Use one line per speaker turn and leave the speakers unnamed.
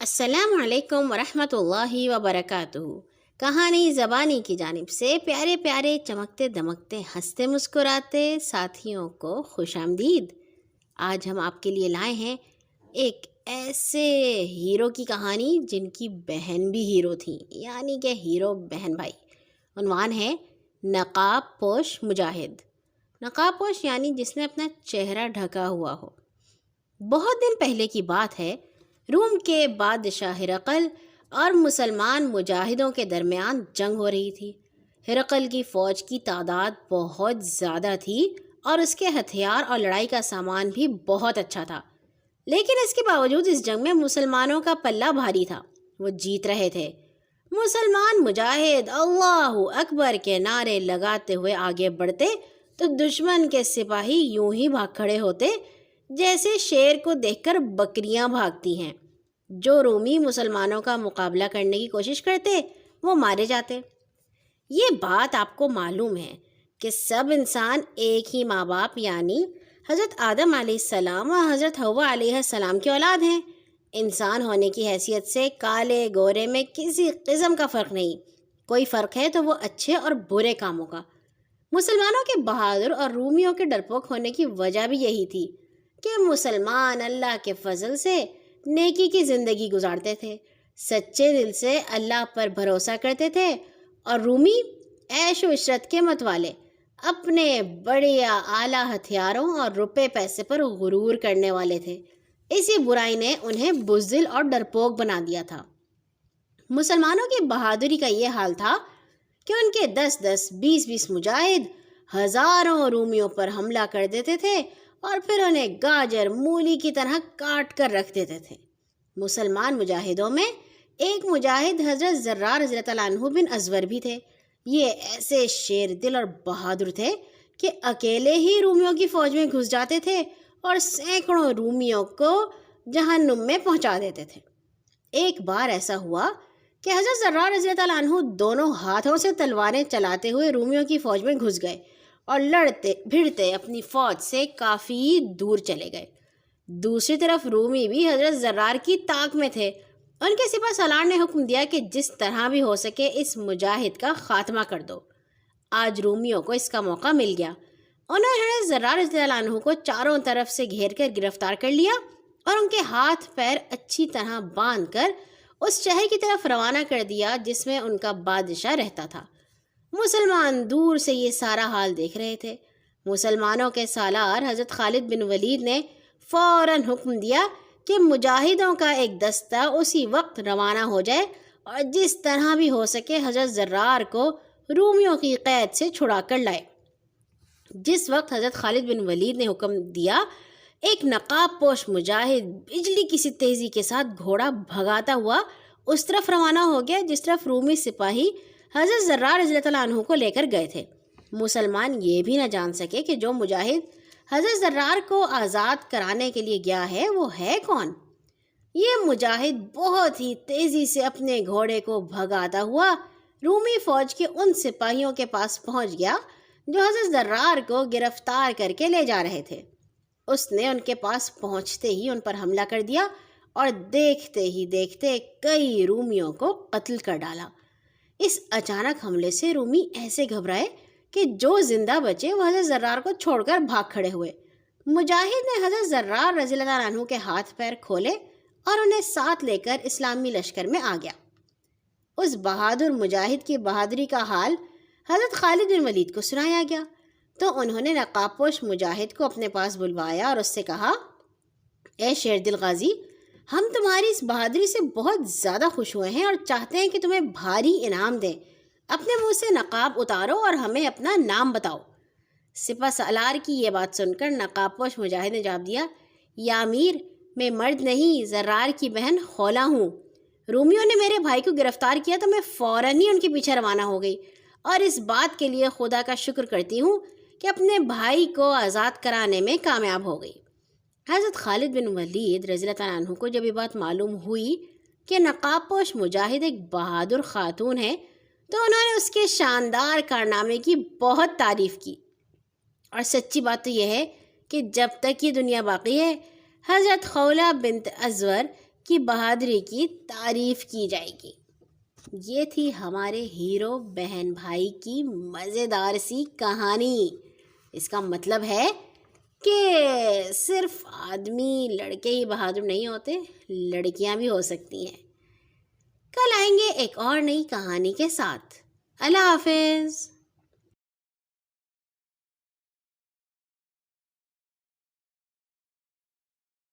السلام علیکم ورحمۃ اللہ وبرکاتہ۔ کہانی زبانی کی جانب سے پیارے پیارے چمکتے دمکتے ہنستے مسکراتے ساتھیوں کو خوش آمدید۔ آج ہم آپ کے لیے لائے ہیں ایک ایسے ہیرو کی کہانی جن کی بہن بھی ہیرو تھی، یعنی کہ ہیرو بہن بھائی۔ عنوان ہے نقاب پوش مجاہد۔ نقاب پوش یعنی جس نے اپنا چہرہ ڈھکا ہوا ہو۔ بہت دن پہلے کی بات ہے، روم کے بادشاہ ہرقل اور مسلمان مجاہدوں کے درمیان جنگ ہو رہی تھی۔ ہرقل کی فوج کی تعداد بہت زیادہ تھی اور اس کے ہتھیار اور لڑائی کا سامان بھی بہت اچھا تھا، لیکن اس کے باوجود اس جنگ میں مسلمانوں کا پلہ بھاری تھا۔ وہ جیت رہے تھے۔ مسلمان مجاہد اللہ اکبر کے نعرے لگاتے ہوئے آگے بڑھتے تو دشمن کے سپاہی یوں ہی بھاگ کھڑے ہوتے جیسے شیر کو دیکھ کر بکریاں بھاگتی ہیں۔ جو رومی مسلمانوں کا مقابلہ کرنے کی کوشش کرتے وہ مارے جاتے۔ یہ بات آپ کو معلوم ہے کہ سب انسان ایک ہی ماں باپ یعنی حضرت آدم علیہ السلام اور حضرت حوا علیہ السلام کی اولاد ہیں۔ انسان ہونے کی حیثیت سے کالے گورے میں کسی قسم کا فرق نہیں، کوئی فرق ہے تو وہ اچھے اور برے کاموں کا۔ مسلمانوں کے بہادر اور رومیوں کے ڈرپوک ہونے کی وجہ بھی یہی تھی کہ مسلمان اللہ کے فضل سے نیکی کی زندگی گزارتے تھے، سچے دل سے اللہ پر بھروسہ کرتے تھے، اور رومی عیش و عشرت کے متوالے، اپنے بڑے یا اعلیٰ ہتھیاروں اور روپے پیسے پر غرور کرنے والے تھے۔ اسی برائی نے انہیں بزدل اور ڈرپوک بنا دیا تھا۔ مسلمانوں کی بہادری کا یہ حال تھا کہ ان کے 10-10 20-20 مجاہد ہزاروں رومیوں پر حملہ کر دیتے تھے اور پھر انہیں گاجر مولی کی طرح کاٹ کر رکھ دیتے تھے۔ مسلمان مجاہدوں میں ایک مجاہد حضرت زرار رضی اللہ عنہ بن ازور بھی تھے۔ یہ ایسے شیر دل اور بہادر تھے کہ اکیلے ہی رومیوں کی فوج میں گھس جاتے تھے اور سینکڑوں رومیوں کو جہنم میں پہنچا دیتے تھے۔ ایک بار ایسا ہوا کہ حضرت زرار رضی اللہ عنہ دونوں ہاتھوں سے تلواریں چلاتے ہوئے رومیوں کی فوج میں گھس گئے اور لڑتے بھیڑتے اپنی فوج سے کافی دور چلے گئے۔ دوسری طرف رومی بھی حضرت زرار کی طاق میں تھے۔ ان کے سپہ سالار نے حکم دیا کہ جس طرح بھی ہو سکے اس مجاہد کا خاتمہ کر دو۔ آج رومیوں کو اس کا موقع مل گیا۔ انہوں نے حضرت زرار رضی اللہ عنہ کو چاروں طرف سے گھیر کر گرفتار کر لیا اور ان کے ہاتھ پیر اچھی طرح باندھ کر اس شہر کی طرف روانہ کر دیا جس میں ان کا بادشاہ رہتا تھا۔ مسلمان دور سے یہ سارا حال دیکھ رہے تھے۔ مسلمانوں کے سالار حضرت خالد بن ولید نے فوراً حکم دیا کہ مجاہدوں کا ایک دستہ اسی وقت روانہ ہو جائے اور جس طرح بھی ہو سکے حضرت زرار کو رومیوں کی قید سے چھڑا کر لائے۔ جس وقت حضرت خالد بن ولید نے حکم دیا، ایک نقاب پوش مجاہد بجلی کی سی تیزی کے ساتھ گھوڑا بھگاتا ہوا اس طرف روانہ ہو گیا جس طرف رومی سپاہی حضرت زرار رضی اللہ عنہ کو لے کر گئے تھے۔ مسلمان یہ بھی نہ جان سکے کہ جو مجاہد حضرت زرار کو آزاد کرانے کے لیے گیا ہے وہ ہے کون۔ یہ مجاہد بہت ہی تیزی سے اپنے گھوڑے کو بھگاتا ہوا رومی فوج کے ان سپاہیوں کے پاس پہنچ گیا جو حضرت زرار کو گرفتار کر کے لے جا رہے تھے۔ اس نے ان کے پاس پہنچتے ہی ان پر حملہ کر دیا اور دیکھتے ہی دیکھتے کئی رومیوں کو قتل کر ڈالا۔ اس اچانک حملے سے رومی ایسے گھبرائے کہ جو زندہ بچے وہ حضرت زرار کو چھوڑ کر بھاگ کھڑے ہوئے۔ مجاہد نے حضرت زرار رضی اللہ عنہ کے ہاتھ پیر کھولے اور انہیں ساتھ لے کر اسلامی لشکر میں آ گیا۔ اس بہادر مجاہد کی بہادری کا حال حضرت خالد بن ولید کو سنایا گیا تو انہوں نے نقاب پوش مجاہد کو اپنے پاس بلوایا اور اس سے کہا، اے شیر دل غازی، ہم تمہاری اس بہادری سے بہت زیادہ خوش ہوئے ہیں اور چاہتے ہیں کہ تمہیں بھاری انعام دیں۔ اپنے منہ سے نقاب اتارو اور ہمیں اپنا نام بتاؤ۔ سپہ سالار کی یہ بات سن کر نقاب پوش مجاہد نے جواب دیا، یا امیر، میں مرد نہیں، زرار کی بہن خولا ہوں۔ رومیوں نے میرے بھائی کو گرفتار کیا تو میں فوراً ہی ان کے پیچھے روانہ ہو گئی اور اس بات کے لیے خدا کا شکر کرتی ہوں کہ اپنے بھائی کو آزاد کرانے میں کامیاب ہو گئی۔ حضرت خالد بن ولید رضی اللہ عنہ کو جب یہ بات معلوم ہوئی کہ نقاب پوش مجاہد ایک بہادر خاتون ہے تو انہوں نے اس کے شاندار کارنامے کی بہت تعریف کی۔ اور سچی بات تو یہ ہے کہ جب تک یہ دنیا باقی ہے حضرت خولہ بنت ازور کی بہادری کی تعریف کی جائے گی۔ یہ تھی ہمارے ہیرو بہن بھائی کی مزیدار سی کہانی۔ اس کا مطلب ہے کہ صرف آدمی لڑکے ہی بہادر نہیں ہوتے، لڑکیاں بھی ہو سکتی ہیں۔ کل آئیں گے ایک اور نئی کہانی کے ساتھ۔ اللہ حافظ۔